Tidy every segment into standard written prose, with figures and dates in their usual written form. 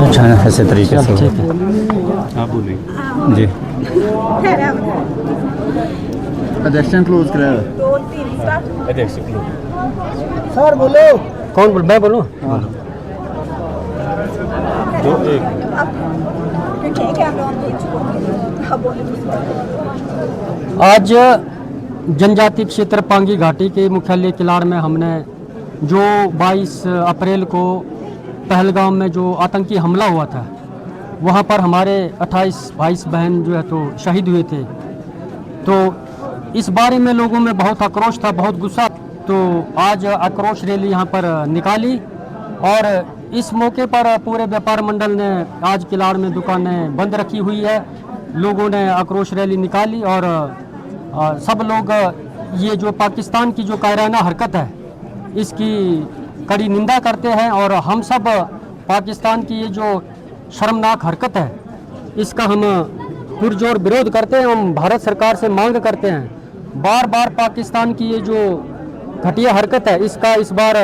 अच्छा ऐसे तरीके से ठीक है। आप बोलिए जी। अध्यक्ष क्लोज कराया सर बोलो। कौन बोल? मैं बोलूँ? दो एक आज जनजाति क्षेत्र पांगी घाटी के मुख्यालय किलाड़ में हमने जो 22 अप्रैल को पहलगाम में जो आतंकी हमला हुआ था, वहाँ पर हमारे 28 22 बहन जो है तो शहीद हुए थे। तो इस बारे में लोगों में बहुत आक्रोश था, बहुत गुस्सा। तो आज आक्रोश रैली यहाँ पर निकाली और इस मौके पर पूरे व्यापार मंडल ने आज किलाड़ में दुकानें बंद रखी हुई है। लोगों ने आक्रोश रैली निकाली और सब लोग ये जो पाकिस्तान की जो कायराना हरकत है इसकी कड़ी निंदा करते हैं और हम सब पाकिस्तान की ये जो शर्मनाक हरकत है इसका हम पुरजोर विरोध करते हैं। हम भारत सरकार से मांग करते हैं बार बार पाकिस्तान की ये जो घटिया हरकत है इसका इस बार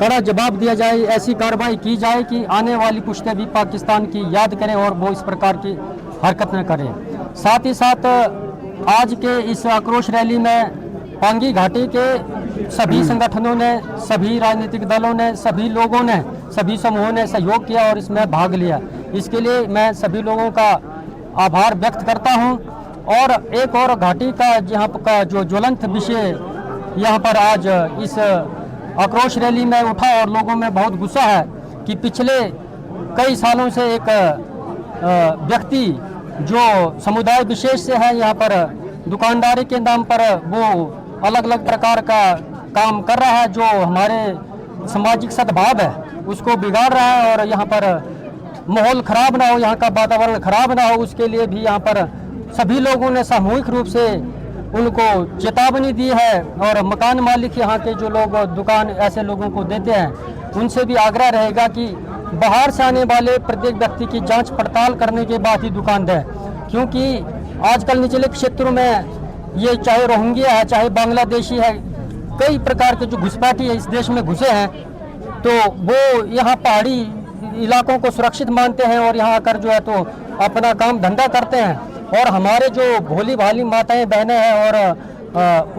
कड़ा जवाब दिया जाए, ऐसी कार्रवाई की जाए कि आने वाली पुश्तें भी पाकिस्तान की याद करें और वो इस प्रकार की हरकत न करें। साथ ही साथ आज के इस आक्रोश रैली में पांगी घाटी के सभी संगठनों ने, सभी राजनीतिक दलों ने, सभी लोगों ने, सभी समूहों ने सहयोग किया और इसमें भाग लिया। इसके लिए मैं सभी लोगों का आभार व्यक्त करता हूं। और एक और घाटी का यहाँ का जो ज्वलंत विषय यहाँ पर आज इस आक्रोश रैली में उठा और लोगों में बहुत गुस्सा है कि पिछले कई सालों से एक व्यक्ति जो समुदाय विशेष से है यहाँ पर दुकानदारी के नाम पर वो अलग अलग प्रकार का काम कर रहा है जो हमारे सामाजिक सद्भाव है उसको बिगाड़ रहा है और यहाँ पर माहौल खराब ना हो, यहाँ का वातावरण खराब ना हो, उसके लिए भी यहाँ पर सभी लोगों ने सामूहिक रूप से उनको चेतावनी दी है। और मकान मालिक यहाँ के जो लोग दुकान ऐसे लोगों को देते हैं उनसे भी आग्रह रहेगा कि बाहर से आने वाले प्रत्येक व्यक्ति की जांच पड़ताल करने के बाद ही दुकान दें, क्योंकि आजकल निचले क्षेत्रों में ये चाहे रोहिंग्या है चाहे बांग्लादेशी है, कई प्रकार के जो घुसपैठी है इस देश में घुसे हैं, तो वो यहाँ पहाड़ी इलाकों को सुरक्षित मानते हैं और यहाँ आकर जो है तो अपना काम धंधा करते हैं। और हमारे जो भोली भाली माताएं बहनें हैं और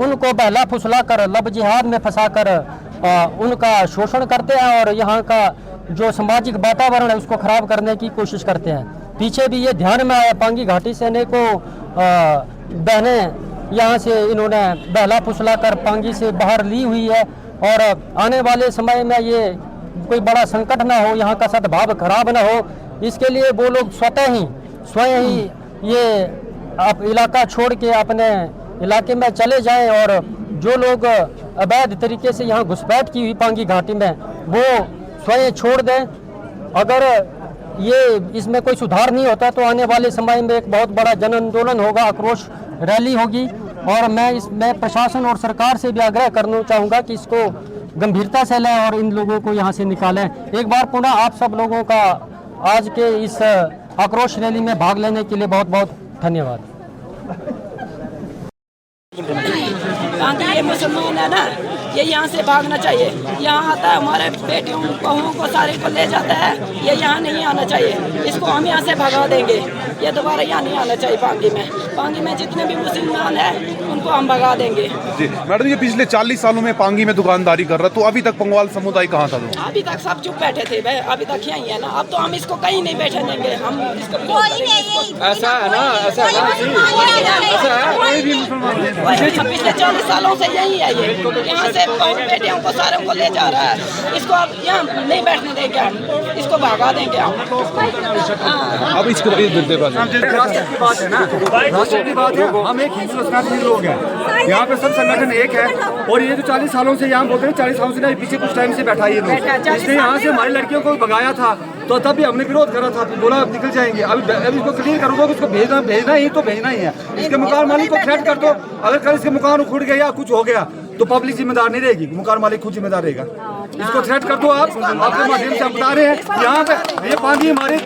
उनको बहला फुसला कर लब जिहाद में फंसा कर उनका शोषण करते हैं और यहाँ का जो सामाजिक वातावरण है उसको खराब करने की कोशिश करते हैं। पीछे भी ये ध्यान में आया, पांगी घाटी से अनेकों बहनें यहाँ से इन्होंने बहला फुसला कर पांगी से बाहर ली हुई है और आने वाले समय में ये कोई बड़ा संकट ना हो, यहाँ का सद्भाव खराब ना हो, इसके लिए वो लोग स्वयं ही ये आप इलाका छोड़ के अपने इलाके में चले जाएं और जो लोग अवैध तरीके से यहाँ घुसपैठ की हुई पांगी घाटी में वो स्वयं छोड़ दें। अगर ये इसमें कोई सुधार नहीं होता तो आने वाले समय में एक बहुत बड़ा जन आंदोलन होगा, आक्रोश रैली होगी। और मैं इसमें प्रशासन और सरकार से भी आग्रह करना चाहूँगा कि इसको गंभीरता से लें और इन लोगों को यहाँ से निकालें। एक बार पुनः आप सब लोगों का आज के इस आक्रोश रैली में भाग लेने के लिए बहुत बहुत धन्यवाद। ये मुसलमान है ना, ये यहाँ से भागना चाहिए। यहाँ आता है हमारे बेटियों बहुओं को सारे को ले जाता है, ये यहाँ नहीं आना चाहिए। इसको हम यहाँ से भगा देंगे, ये दोबारा यहाँ नहीं आना चाहिए। पांगी में जितने भी मुसलमान हैं उनको हम भगा देंगे। जी मैडम, ये पिछले 40 सालों में पांगी में दुकानदारी कर रहा, तो अभी तक पंगवाल समुदाय कहाँ था? तो अभी तक सब चुप बैठे थे भाई, अभी तक यही है ना। अब तो हम इसको कहीं नहीं बैठे देंगे, हम इसको ऐसा है ना, ऐसा है पिछले 40 सालों से यही है। ये यहाँ से बेटियों को सारों को ले जा रहा है, इसको अब यहाँ नहीं बैठने देंगे, हम इसको भगा देंगे हम। अब इसको राष्ट्र की बात है ना, राष्ट्र की बात है। हम एक हिंदू सनातनी लोग हैं, यहाँ पे सब संगठन एक है। और ये जो 40 सालों से यहाँ बोलते हैं, 40 सालों से नहीं, पीछे कुछ टाइम से बैठा ये लोग। इसने यहाँ से हमारी लड़कियों को भगाया था तो तब भी हमने विरोध करा था, बोला अब निकल जाएंगे। अभी इसको क्लियर करूँगा, उसको भेजना ही तो भेजना ही है। इसके मकान मालिक को थ्रेट कर दो, अगर कल इसके मकान उखड़ गया या कुछ हो गया तो पब्लिक जिम्मेदार नहीं रहेगी, मकान मालिक खुद जिम्मेदार रहेगा। इसको थ्रेट कर दो आप, आपके माध्यम से हम बता रहे हैं। यहाँ पे ये पांगी हमारी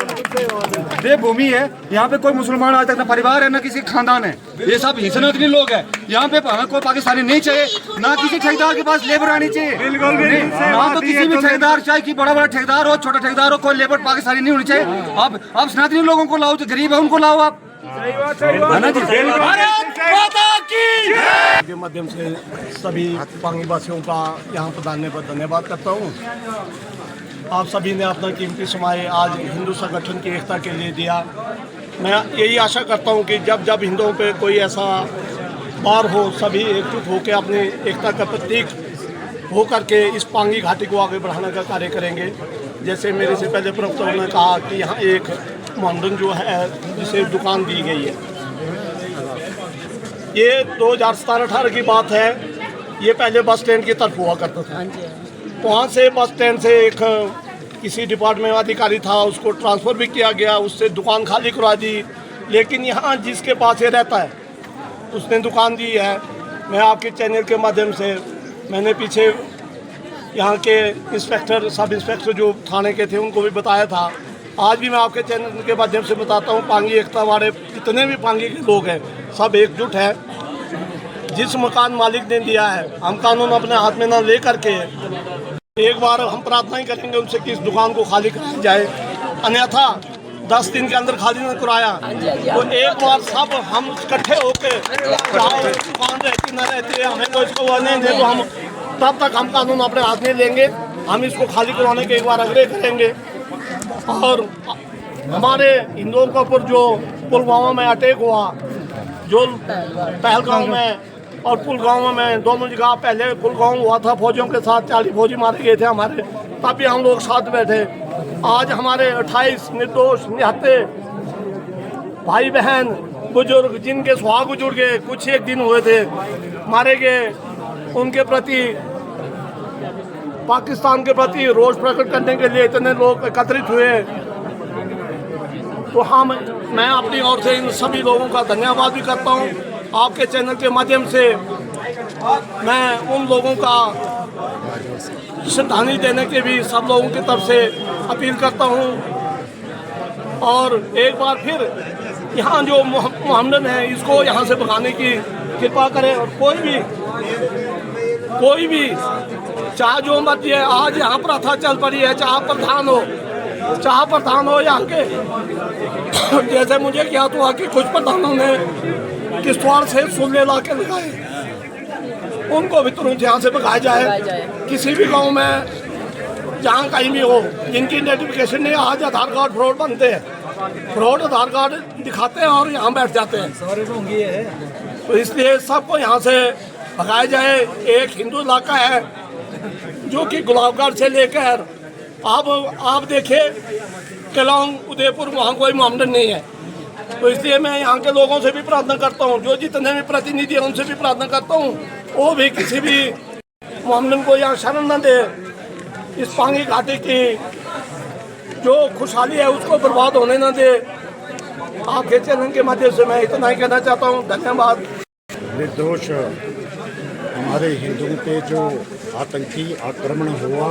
देवभूमि है, यहाँ पे कोई मुसलमान आज तक ना परिवार है ना किसी खानदान है, ये सब सनातनी लोग हैं। यहाँ पे हमें कोई पाकिस्तानी नहीं चाहिए, ना किसी ठेकेदार के पास लेबर आनी चाहिए, ना तो किसी भी ठेकेदार, चाहे कि बड़ा बड़ा ठेकेदार हो, छोटा ठेकेदार हो, कोई पेपर पाकिस्तानी नहीं होनी चाहिए। आप सनातनी लोगों को लाओ, जो गरीब है उनको लाओ आप। है ना जी? के माध्यम से सभी पांगी वासियों का यहाँ पधारने पर धन्यवाद करता हूँ। आप सभी ने अपना कीमती समय आज हिंदू संगठन की एकता के लिए दिया। मैं यही आशा करता हूँ कि जब जब हिंदुओं पे कोई ऐसा वार हो, सभी एकजुट होकर अपनी एकता का प्रतीक हो करके इस पांगी घाटी को आगे बढ़ाने का कार्य करेंगे। जैसे मेरे से पहले प्रवक्ताओं ने कहा कि यहाँ एक मोहम्मदन जो है जिसे दुकान दी गई है, ये 2017-18 की बात है। ये पहले बस स्टैंड की तरफ हुआ करता था। वहाँ से बस स्टैंड से एक किसी डिपार्टमेंट अधिकारी था, उसको ट्रांसफ़र भी किया गया, उससे दुकान खाली करवा दी। लेकिन यहाँ जिसके पास ये रहता है उसने दुकान दी है। मैं आपके चैनल के माध्यम से, मैंने पीछे यहाँ के इंस्पेक्टर, सब इंस्पेक्टर जो थाने के थे उनको भी बताया था। आज भी मैं आपके चैनल के माध्यम से बताता हूँ, पांगी एकता वाले जितने भी पांगी के लोग हैं सब एकजुट है। जिस मकान मालिक ने दिया है, हम कानून अपने हाथ में ना ले करके एक बार हम प्रार्थना ही करेंगे उनसे कि इस दुकान को खाली कराया जाए, अन्यथा 10 दिन के अंदर खाली न कराया तो एक बार सब हम इकट्ठे होकर, चाहे दुकान रहती न रहती है, हमें तो इसको नहीं दे तो हम तब तक हम कानून अपने हाथ में लेंगे। हम इसको खाली करवाने के एक बार आग्रह करेंगे। और हमारे हिंदुओं के ऊपर जो पुलवामा में अटैक हुआ, जो पहलगांव में और पुलगांव में, दोनों जगह पहले पुलगांव हुआ था फौजियों के साथ, 40 फौजी मारे गए थे हमारे, तब भी हम लोग साथ बैठे। आज हमारे 28 निर्दोष निहत्थे भाई बहन बुजुर्ग, जिनके सुहाग उजड़ गए, कुछ एक दिन हुए थे मारे गए, उनके प्रति, पाकिस्तान के प्रति रोष प्रकट करने के लिए इतने लोग एकत्रित हुए। तो मैं अपनी ओर से इन सभी लोगों का धन्यवाद भी करता हूँ। आपके चैनल के माध्यम से मैं उन लोगों का श्रद्धांजलि देने के भी सब लोगों की तरफ से अपील करता हूँ। और एक बार फिर यहाँ जो मोहम्मदन है इसको यहाँ से भगाने की कृपा करें। और कोई भी चाहे जो मत है, आज यहाँ प्रथा चल पड़ी है, चाहे प्रधान हो यहाँ के, जैसे मुझे ज्ञात हुआ कि कुछ प्रधानों ने किश्तवाड़ से सुल्ले ला के लगाए, उनको भी तुरंत यहाँ से भगाया जाए। किसी भी गांव में जहाँ कहीं भी हो, जिनकी आइडेंटिफिकेशन नहीं, आज आधार कार्ड फ्रॉड बनते हैं, फ्रॉड आधार कार्ड दिखाते हैं और यहाँ बैठ जाते हैं। तो इसलिए सबको यहाँ से भगाया जाए। एक हिंदू इलाका है जो कि गुलाबगढ़ से लेकर आप देखिए केलोंग, उदयपुर, वहाँ कोई मोहम्मदन नहीं है। तो इसलिए मैं यहाँ के लोगों से भी प्रार्थना करता हूँ, जो जितने भी प्रतिनिधि हैं उनसे भी प्रार्थना करता हूँ, वो भी किसी भी मोहम्मदन को यहाँ शरण न दे। इस पांगी घाटी की जो खुशहाली है उसको बर्बाद होने न दे। आपके चैनल के माध्यम से मैं इतना ही कहना चाहता हूँ। धन्यवाद। निर्दोष हमारे हिंदुओं पे जो आतंकी आक्रमण हुआ,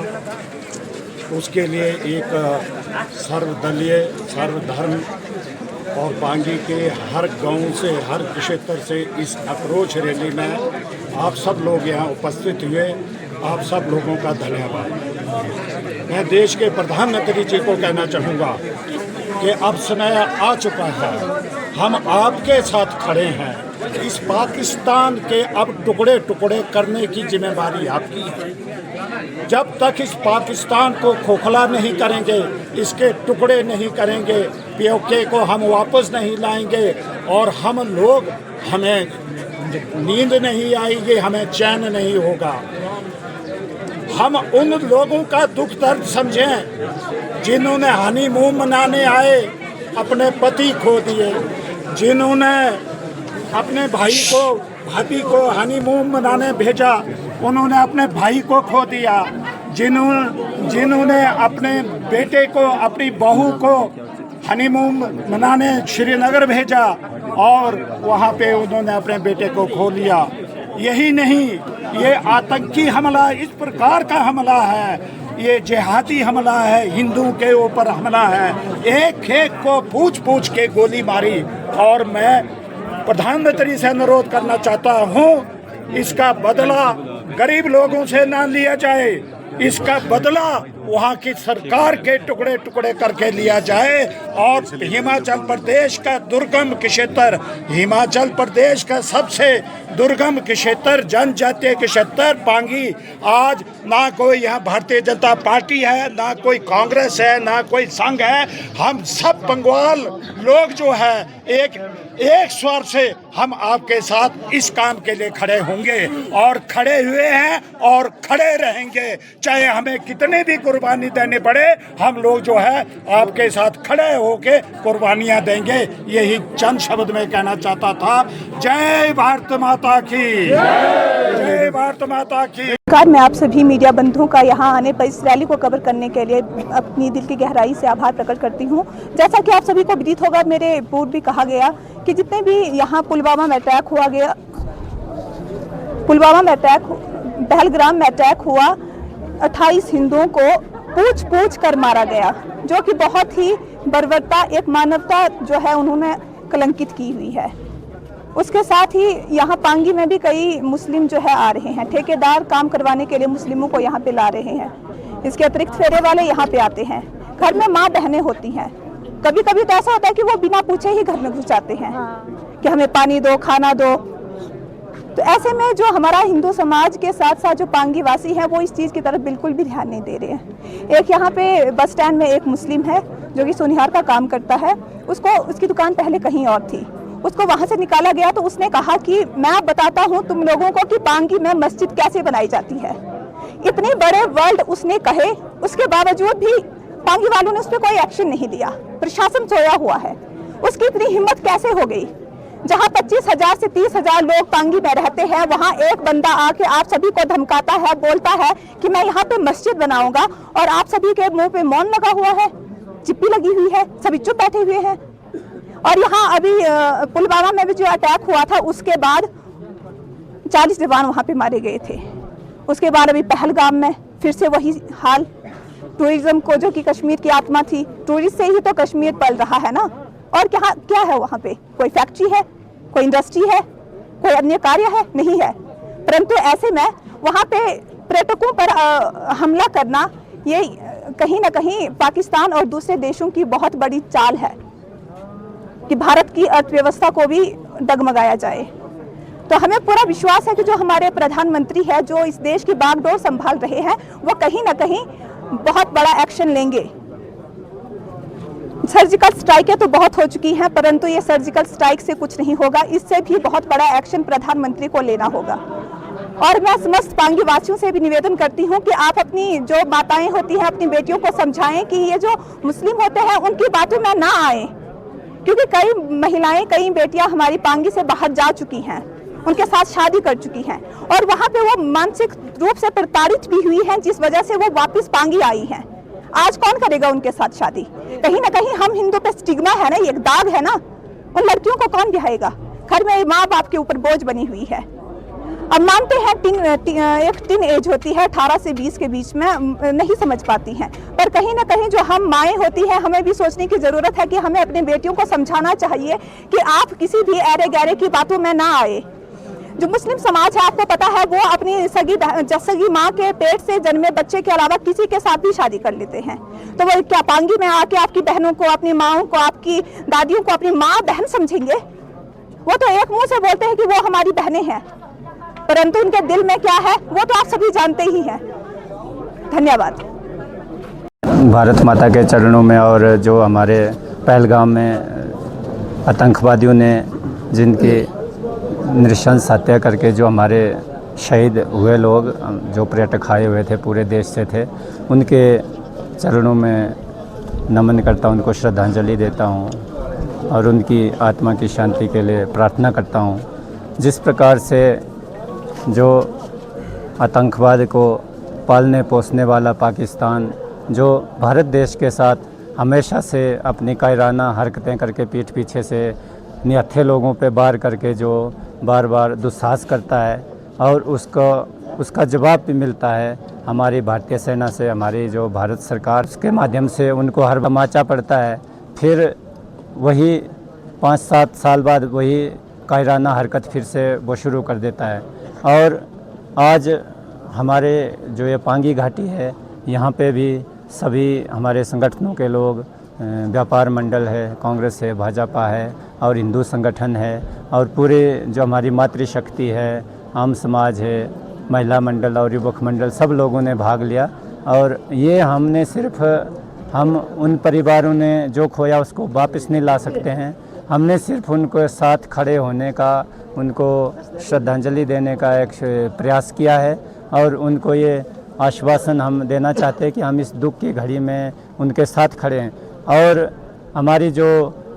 उसके लिए एक सर्वदलीय, सर्वधर्म और पांगी के हर गांव से, हर क्षेत्र से इस अप्रोच रैली में आप सब लोग यहाँ उपस्थित हुए। आप सब लोगों का धन्यवाद। मैं देश के प्रधानमंत्री जी को कहना चाहूँगा कि अब समय आ चुका है, हम आपके साथ खड़े हैं। इस पाकिस्तान के अब टुकड़े टुकड़े करने की जिम्मेदारी आपकी है। जब तक इस पाकिस्तान को खोखला नहीं करेंगे, इसके टुकड़े नहीं करेंगे, पीओके को हम वापस नहीं लाएंगे और हम लोग, हमें नींद नहीं आएगी, हमें चैन नहीं होगा। हम उन लोगों का दुख दर्द समझें जिन्होंने हनीमून मनाने आए अपने पति खो दिए, जिन्होंने अपने भाई को, भाभी को हनीमून मनाने भेजा, उन्होंने अपने भाई को खो दिया, जिन्होंने अपने बेटे को, अपनी बहू को हनीमून मनाने श्रीनगर भेजा और वहाँ पे उन्होंने अपने बेटे को खो लिया। यही नहीं, ये आतंकी हमला इस प्रकार का हमला है, ये जिहादी हमला है, हिंदू के ऊपर हमला है। एक एक को पूछ पूछ के गोली मारी। और मैं प्रधानमंत्री से अनुरोध करना चाहता हूँ, इसका बदला गरीब लोगों से ना लिया जाए, इसका बदला वहाँ की सरकार के टुकड़े टुकड़े करके लिया जाए और हिमाचल प्रदेश का दुर्गम क्षेत्र, हिमाचल प्रदेश का सबसे दुर्गम क्षेत्र, जनजातीय क्षेत्र पांगी, आज ना कोई यहाँ भारतीय जनता पार्टी है, ना कोई कांग्रेस है, ना कोई संघ है, हम सब बंगाल लोग जो है एक स्वर से हम आपके साथ इस काम के लिए खड़े होंगे और खड़े हुए हैं और खड़े रहेंगे, चाहे हमें कितने भी कुर्बानी देनी पड़े, हम लोग जो है आपके साथ खड़े होके कुर्बानियां देंगे। यही चंद शब्द में कहना चाहता था। जय भारत माता की, जय भारत माता की। मैं आप सभी मीडिया बंधुओं का यहाँ आने पर इस रैली को कवर करने के लिए अपनी दिल की गहराई से आभार प्रकट करती हूँ। जैसा कि आप सभी को विदित होगा, मेरे पूर्व भी कहा गया कि जितने भी यहाँ पुलवामा में अटैक हुआ गया, पहलगाम में अटैक हुआ, 28 हिंदुओं को पूछ पूछ कर मारा गया, जो कि बहुत ही बर्बरता, एक मानवता जो है उन्होंने कलंकित की हुई है। उसके साथ ही यहाँ पांगी में भी कई मुस्लिम जो है आ रहे हैं, ठेकेदार काम करवाने के लिए मुस्लिमों को यहाँ पे ला रहे हैं। इसके अतिरिक्त फेरे वाले यहाँ पे आते हैं। घर में माँ बहनें होती हैं, कभी कभी तो ऐसा होता है कि वो बिना पूछे ही घर में घुस जाते हैं कि हमें पानी दो, खाना दो। तो ऐसे में जो हमारा हिंदू समाज के साथ साथ जो पांगी वासी हैं वो इस चीज़ की तरफ बिल्कुल भी ध्यान नहीं दे रहे हैं। एक यहाँ पे बस स्टैंड में एक मुस्लिम है जो कि सुनिहार का काम करता है, उसकी दुकान पहले कहीं और थी, उसको वहाँ से निकाला गया। तो उसने कहा कि मैं बताता हूँ तुम लोगों को कि पांगी में मस्जिद कैसे बनाई जाती है। इतने बड़े वर्ड उसने कहे, उसके बावजूद भी पांगी वालों ने उस पर कोई एक्शन नहीं लिया। प्रशासन सोया हुआ है। उसकी इतनी हिम्मत कैसे हो गई? जहाँ 25,000 से 30,000 लोग पांगी में रहते हैं, वहाँ एक बंदा आके आप सभी को धमकाता है, बोलता है कि मैं यहाँ पे मस्जिद बनाऊंगा, और आप सभी के मुंह पे मौन लगा हुआ है, चिप्पी लगी हुई है, सभी चुप बैठे हुए हैं। और यहाँ अभी पुलवामा में भी जो अटैक हुआ था, उसके बाद 40 जवान वहाँ पे मारे गए थे। उसके बाद अभी पहलगाम में फिर से वही हाल। टूरिज्म को, जो कि कश्मीर की आत्मा थी, टूरिस्ट से ही तो कश्मीर पल रहा है ना। और क्या है वहाँ पे? कोई फैक्ट्री है, कोई इंडस्ट्री है, कोई अन्य कार्य है? नहीं है। परंतु ऐसे में वहाँ पे पर्यटकों पर हमला करना, ये कहीं ना कहीं पाकिस्तान और दूसरे देशों की बहुत बड़ी चाल है कि भारत की अर्थव्यवस्था को भी डगमगाया जाए। तो हमें पूरा विश्वास है कि जो हमारे प्रधानमंत्री है, जो इस देश की बागडोर संभाल रहे हैं, वो कहीं ना कहीं बहुत बड़ा एक्शन लेंगे। सर्जिकल स्ट्राइकें तो बहुत हो चुकी हैं, परंतु ये सर्जिकल स्ट्राइक से कुछ नहीं होगा। इससे भी बहुत बड़ा एक्शन प्रधानमंत्री को लेना होगा। और मैं समस्त पांगी वासियों से भी निवेदन करती हूँ कि आप अपनी जो माताएं होती हैं, अपनी बेटियों को समझाएं कि ये जो मुस्लिम होते हैं उनकी बातों में ना आए, क्योंकि कई महिलाएं, कई बेटियां हमारी पांगी से बाहर जा चुकी हैं, उनके साथ शादी कर चुकी हैं, और वहाँ पे वो मानसिक रूप से प्रताड़ित भी हुई हैं, जिस वजह से वो वापस पांगी आई हैं। आज कौन करेगा उनके साथ शादी? कहीं ना कहीं हम हिंदू पे स्टिग्मा है ना, ये एक दाग है ना। उन लड़कियों को कौन ब्याहेगा? घर में माँ बाप के ऊपर बोझ बनी हुई है। अब मानते हैं एक टीन एज होती है, 18 से 20 के बीच में, नहीं समझ पाती हैं, पर कहीं ना कहीं जो हम माएँ होती हैं, हमें भी सोचने की ज़रूरत है कि हमें अपने बेटियों को समझाना चाहिए कि आप किसी भी ऐरे गैरे की बातों में ना आए। जो मुस्लिम समाज है, आपको पता है, वो अपनी सगी माँ के पेट से जन्मे बच्चे के अलावा किसी के साथ भी शादी कर लेते हैं। तो वो क्या पांगी में आके आपकी बहनों को, अपनी माओं को, आपकी दादियों को अपनी माँ बहन समझेंगे? वो तो एक मुंह से बोलते हैं कि वो हमारी बहनें हैं, परंतु उनके दिल में क्या है वो तो आप सभी जानते ही हैं। धन्यवाद। भारत माता के चरणों में, और जो हमारे पहलगाम में आतंकवादियों ने जिनकी नृशंस हत्या करके जो हमारे शहीद हुए लोग, जो पर्यटक आए हुए थे, पूरे देश से थे, उनके चरणों में नमन करता हूं, उनको श्रद्धांजलि देता हूं और उनकी आत्मा की शांति के लिए प्रार्थना करता हूं। जिस प्रकार से जो आतंकवाद को पालने पोसने वाला पाकिस्तान, जो भारत देश के साथ हमेशा से अपनी कायराना हरकतें करके पीठ पीछे से निहत्थे लोगों पे वार करके जो बार बार दुस्साहस करता है, और उसका जवाब भी मिलता है हमारी भारतीय सेना से, हमारी जो भारत सरकार, उसके माध्यम से उनको हर तमाचा पड़ता है। फिर वही 5-7 साल बाद वही कायराना हरकत फिर से वो शुरू कर देता है। और आज हमारे जो ये पांगी घाटी है, यहाँ पे भी सभी हमारे संगठनों के लोग, व्यापार मंडल है, कांग्रेस है, भाजपा है और हिंदू संगठन है और पूरे जो हमारी मातृशक्ति है, आम समाज है, महिला मंडल और युवक मंडल, सब लोगों ने भाग लिया। और ये हमने सिर्फ हम उन परिवारों ने जो खोया उसको वापस नहीं ला सकते हैं, हमने सिर्फ उनको साथ खड़े होने का, उनको श्रद्धांजलि देने का एक प्रयास किया है और उनको ये आश्वासन हम देना चाहते हैं कि हम इस दुख की घड़ी में उनके साथ खड़े हैं। और हमारी जो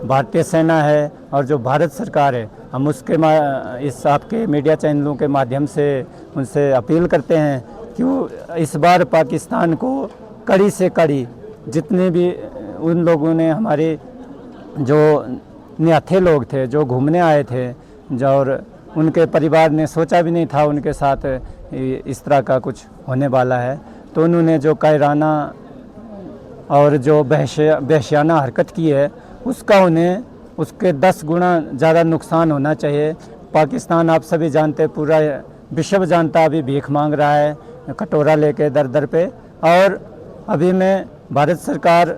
भारतीय सेना है और जो भारत सरकार है, हम उसके इस आपके मीडिया चैनलों के माध्यम से उनसे अपील करते हैं कि इस बार पाकिस्तान को कड़ी से कड़ी, जितने भी उन लोगों ने, हमारे जो निहत्थे लोग थे जो घूमने आए थे, और उनके परिवार ने सोचा भी नहीं था उनके साथ इस तरह का कुछ होने वाला है, तो उन्होंने जो कायराना और जो वहशियाना हरकत की है उसका उन्हें उसके 10 गुना ज़्यादा नुकसान होना चाहिए। पाकिस्तान आप सभी जानते, पूरा विश्व जानता, अभी भीख मांग रहा है कटोरा लेके दर दर पे। और अभी मैं भारत सरकार,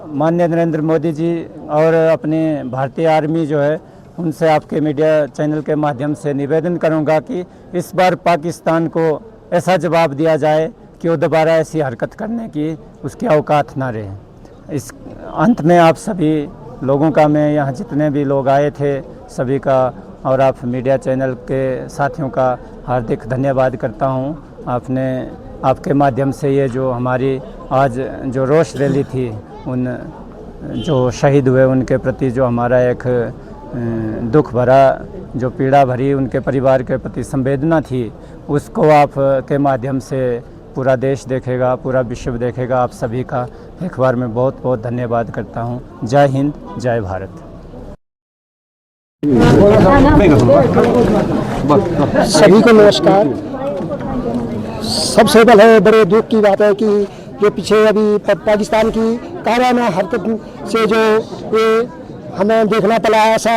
माननीय नरेंद्र मोदी जी और अपने भारतीय आर्मी जो है, उनसे आपके मीडिया चैनल के माध्यम से निवेदन करूंगा कि इस बार पाकिस्तान को ऐसा जवाब दिया जाए कि वो दोबारा ऐसी हरकत करने की उसकी औकात ना रहे। इस अंत में आप सभी लोगों का, मैं यहाँ जितने भी लोग आए थे सभी का और आप मीडिया चैनल के साथियों का हार्दिक धन्यवाद करता हूँ। आपने, आपके माध्यम से ये जो हमारी आज जो रोष रैली थी, उन जो शहीद हुए उनके प्रति जो हमारा एक दुख भरा, जो पीड़ा भरी उनके परिवार के प्रति संवेदना थी, उसको आप के माध्यम से पूरा देश देखेगा, पूरा विश्व देखेगा। आप सभी का एक बार मैं बहुत बहुत धन्यवाद करता हूँ। जय हिंद, जय भारत। सभी को नमस्कार। सबसे पहले बड़े दुख की बात है कि जो पीछे अभी पाकिस्तान की कायराना हरकत से जो ये हमें देखना पड़ा, ऐसा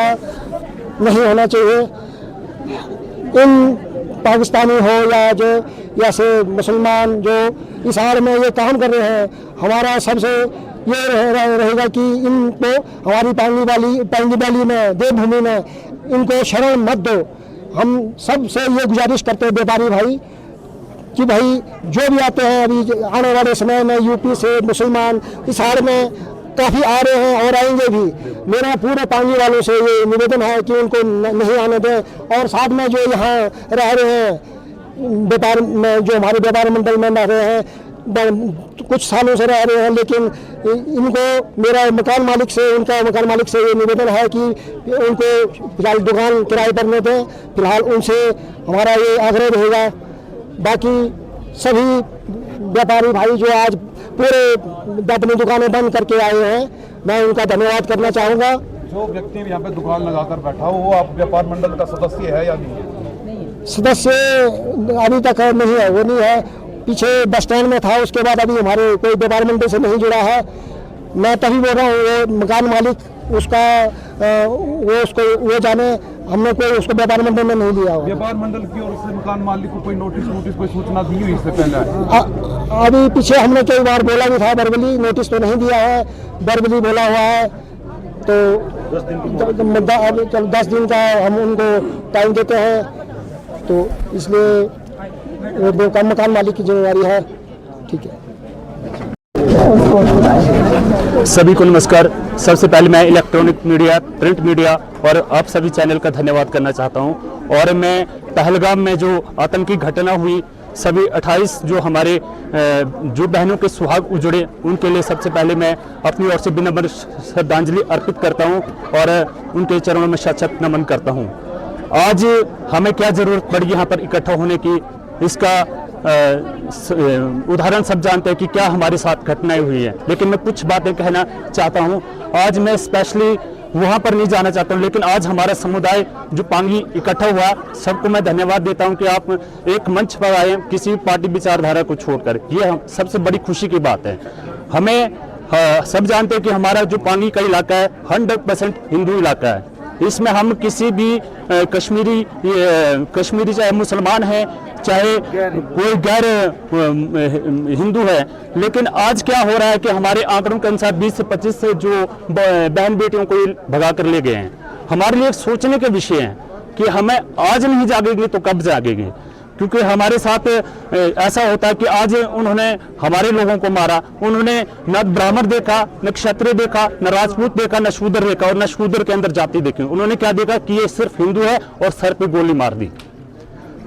नहीं होना चाहिए। इन पाकिस्तानी हो या जो जैसे मुसलमान जो इस हाल में ये काम कर रहे हैं, हमारा सबसे ये रहेगा कि इनको हमारी पांगी वैली में, देवभूमि में इनको शरण मत दो। हम सबसे ये गुजारिश करते हैं व्यापारी भाई कि भाई जो भी आते हैं, अभी आने वाले समय में यूपी से मुसलमान इस हाल में काफ़ी आ रहे हैं और आएंगे भी। मेरा पूरे पांगी वालों से ये निवेदन है कि उनको नहीं आने दें। और साथ में जो यहाँ रह रहे हैं व्यापार में, जो हमारे व्यापार मंडल में रह रहे हैं, कुछ सालों से रह रहे हैं, लेकिन इनको मेरा मकान मालिक से, उनका मकान मालिक से ये निवेदन है कि उनको फिलहाल दुकान किराए पर न दें। फिलहाल उनसे हमारा ये आग्रह रहेगा। बाकी सभी व्यापारी भाई जो आज पूरे अपनी दुकानें बंद करके आए हैं, मैं उनका धन्यवाद करना चाहूँगा। जो व्यक्ति यहाँ पे दुकान लगाकर बैठा हो, वो आप व्यापार मंडल का सदस्य है या नहीं है? सदस्य अभी तक नहीं है, वो नहीं है। पीछे बस स्टैंड में था, उसके बाद अभी हमारे कोई व्यापार मंडल से नहीं जुड़ा है। मैं तभी बोल रहा हूँ, वो मकान मालिक उसका वो जाने, हमने कोई उसको व्यापार मंडल में नहीं लिया। व्यापार मंडल की ओर से मकान मालिक को कोई नोटिस कोई सूचना दी हुई इससे पहले? अभी पीछे हमने कई बार बोला भी था, वर्बली नोटिस तो नहीं दिया है, वर्बली बोला हुआ है। तो 10 दिन का हम उनको टाइम देते हैं, तो इसलिए वो मकान मालिक की जिम्मेदारी है। ठीक है। सभी को नमस्कार। सबसे पहले मैं इलेक्ट्रॉनिक मीडिया, प्रिंट मीडिया और आप सभी चैनल का धन्यवाद करना चाहता हूं। और मैं पहलगाम में जो आतंकी घटना हुई, सभी 28 जो हमारे जो बहनों के सुहाग उजड़े, उनके लिए सबसे पहले मैं अपनी ओर से विनम्र श्रद्धांजलि अर्पित करता हूं और उनके चरणों में शत-शत नमन करता हूं। आज हमें क्या ज़रूरत पड़ी यहाँ पर इकट्ठा होने की, इसका उदाहरण सब जानते हैं कि क्या हमारे साथ घटनाएं हुई हैं, लेकिन मैं कुछ बातें कहना चाहता हूं। आज मैं स्पेशली वहां पर नहीं जाना चाहता हूं, लेकिन आज हमारा समुदाय जो पांगी इकट्ठा हुआ, सबको मैं धन्यवाद देता हूं कि आप एक मंच पर आए किसी पार्टी विचारधारा को छोड़कर। ये सबसे बड़ी खुशी की बात है। हमें सब जानते हैं कि हमारा जो पांगी का इलाका है 100% हिंदू इलाका है। इसमें हम किसी भी कश्मीरी चाहे मुसलमान है, चाहे कोई गैर हिंदू है, लेकिन आज क्या हो रहा है कि हमारे आंकड़ों के अनुसार 20 से 25 से जो बहन बेटियों को भगा कर ले गए हैं। हमारे लिए सोचने के विषय है कि हमें आज नहीं जागेंगे तो कब जागेंगे, क्योंकि हमारे साथ ऐसा होता है कि आज उन्होंने हमारे लोगों को मारा, उन्होंने न ब्राह्मण देखा, न क्षत्रिय देखा, न राजपूत देखा, न शूद्र देखा, और न शूद्र के अंदर जाति देखी। उन्होंने क्या देखा कि ये सिर्फ हिंदू है और सर पे गोली मार दी।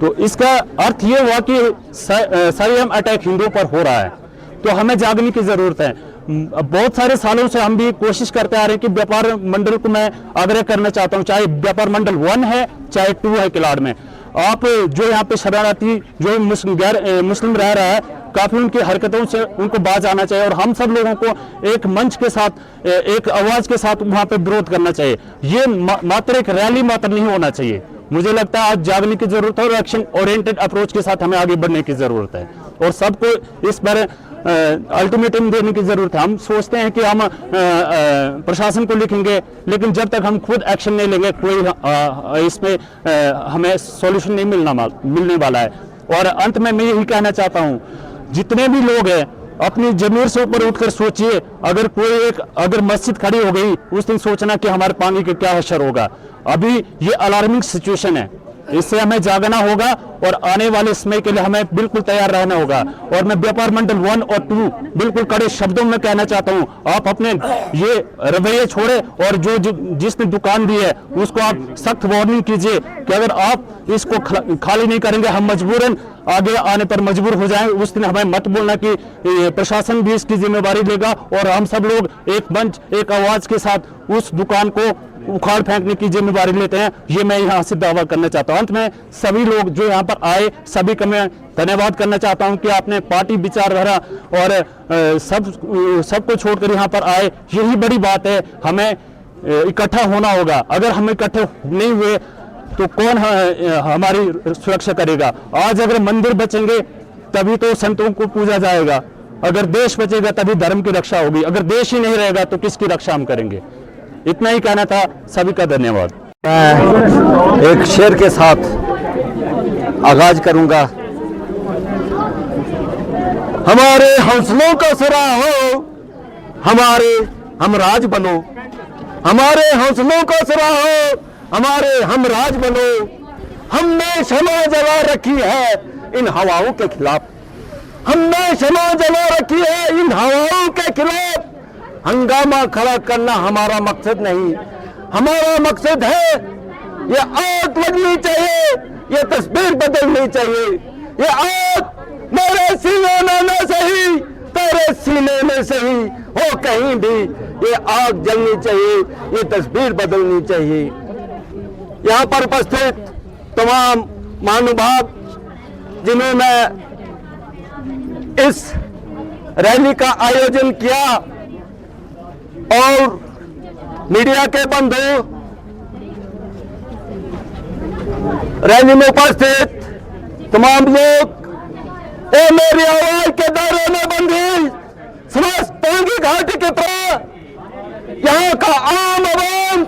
तो इसका अर्थ ये हुआ कि संयम अटैक हिंदुओं पर हो रहा है। तो हमें जागने की जरूरत है। बहुत सारे सालों से हम भी कोशिश करते आ रहे हैं कि व्यापार मंडल को मैं आग्रह करना चाहता हूं, चाहे व्यापार मंडल 1 है चाहे 2 है किलाड़ में, आप जो यहाँ पे शरणार्थी जो मुस्लिम रह रहा है, काफी उनकी हरकतों से उनको बाज आना चाहिए और हम सब लोगों को एक मंच के साथ, एक आवाज के साथ वहां पे विरोध करना चाहिए। ये मात्र एक रैली मात्र नहीं होना चाहिए। मुझे लगता है आज जागने की जरूरत है और एक्शन ओरिएंटेड अप्रोच के साथ हमें आगे बढ़ने की जरूरत है और सबको इस पर अल्टीमेटम देने की जरूरत है। हम सोचते हैं कि हम प्रशासन को लिखेंगे, लेकिन जब तक हम खुद एक्शन नहीं लेंगे कोई इसमें हमें सॉल्यूशन नहीं मिलने वाला है। और अंत में मैं यही कहना चाहता हूं, जितने भी लोग हैं अपनी जमीर से ऊपर उठकर सोचिए। अगर मस्जिद खड़ी हो गई उस दिन सोचना कि हमारे पानी का क्या हशर होगा। अभी ये अलार्मिंग सिचुएशन है, इससे हमें जागना होगा और आने वाले समय के लिए हमें बिल्कुल तैयार रहना होगा। और मैं व्यापार मंडल 1 और 2 बिल्कुल कड़े शब्दों में कहना चाहता हूं, आप अपने ये रवैये छोड़े और जिसने दुकान दी है उसको आप सख्त वार्निंग कीजिए कि अगर आप इसको खाली नहीं करेंगे हम मजबूरन आगे आने पर मजबूर हो जाएं। उस दिन हमें मत बोलना कि प्रशासन भी इसकी जिम्मेवारी लेगा और हम सब लोग एक मंच, एक आवाज के साथ उस दुकान को उखाड़ फेंकने की जिम्मेवारी लेते हैं। ये मैं यहाँ से दावा करना चाहता हूँ। अंत में सभी लोग जो यहाँ पर आए सभी का मैं धन्यवाद करना चाहता हूँ कि आपने पार्टी विचारधारा और सबको छोड़कर यहाँ पर आए। यही बड़ी बात है, हमें इकट्ठा होना होगा। अगर हम इकट्ठे नहीं हुए तो कौन हमारी सुरक्षा करेगा। आज अगर मंदिर बचेंगे तभी तो संतों को पूजा जाएगा, अगर देश बचेगा तभी धर्म की रक्षा होगी। अगर देश ही नहीं रहेगा तो किसकी रक्षा हम करेंगे। इतना ही कहना था, सभी का धन्यवाद। मैं एक शेर के साथ आगाज करूंगा। हमारे हौसलों का सिरा हो, हमारे हमराज बनो। हमारे हौसलों का सिरा हो, हमारे हमराज बनो। हमने क्षमा जला रखी है इन हवाओं के खिलाफ। हमने क्षमा जला रखी है इन हवाओं के खिलाफ। हंगामा खड़ा करना हमारा मकसद नहीं, हमारा मकसद है ये आग लगनी चाहिए, ये तस्वीर बदलनी चाहिए। ये आग मेरे सीने में न सही, तेरे सीने में सही हो कहीं भी, ये आग जलनी चाहिए, ये तस्वीर बदलनी चाहिए। यहाँ पर उपस्थित तमाम महानुभाव जिन्होंने इस रैली का आयोजन किया और मीडिया के बंधु, रैली में उपस्थित तमाम लोग, ओ मेरी आवाज के दायरे में बंदी समस्त पांगी घाटी की तरह यहाँ का आम आवाम,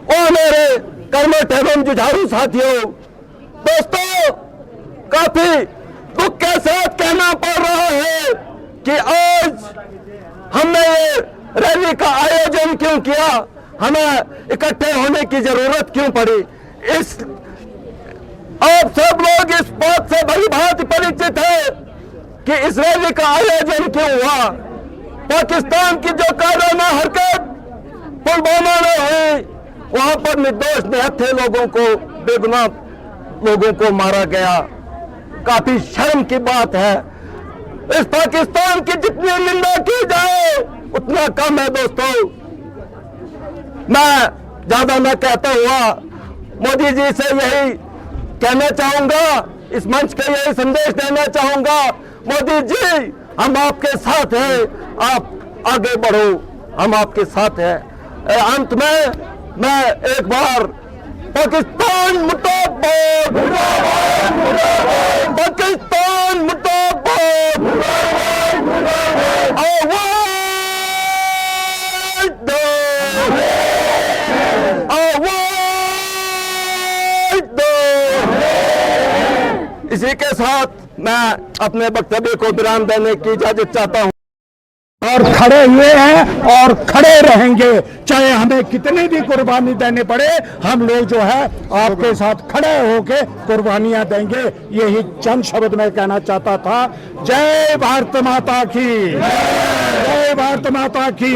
ओ मेरे कर्मठ एवं जुझारू साथियों, दोस्तों, काफी दुख के साथ कहना पड़ रहा है कि आज हमने ये रैली का आयोजन क्यों किया, हमें इकट्ठे होने की जरूरत क्यों पड़ी। आप सब लोग इस बात से भली भांति परिचित है कि इस रैली का आयोजन क्यों हुआ। पाकिस्तान की जो कायराना हरकत पुलवामा में हुई, वहां पर निर्दोष निहत्थे लोगों को, बेगुनाह लोगों को मारा गया। काफी शर्म की बात है। इस पाकिस्तान की जितनी निंदा की जाए उतना कम है। दोस्तों, मैं ज्यादा न कहता हुआ मोदी जी से यही कहना चाहूंगा, इस मंच का यही संदेश देना चाहूंगा, मोदी जी हम आपके साथ हैं, आप आगे बढ़ो, हम आपके साथ हैं। अंत में मैं एक बार पाकिस्तान मुर्दाबाद, पाकिस्तान मुर्दाबाद, आवाज दो, इसी के साथ मैं अपने वक्तव्य को विराम देने की इजाजत चाहता हूँ। और खड़े हुए हैं और खड़े रहेंगे, चाहे हमें कितनी भी कुर्बानी देनी पड़े, हम लोग जो है आपके साथ खड़े होके कुर्बानियां देंगे। यही चंद शब्द मैं कहना चाहता था। जय भारत माता की, जय भारत माता की।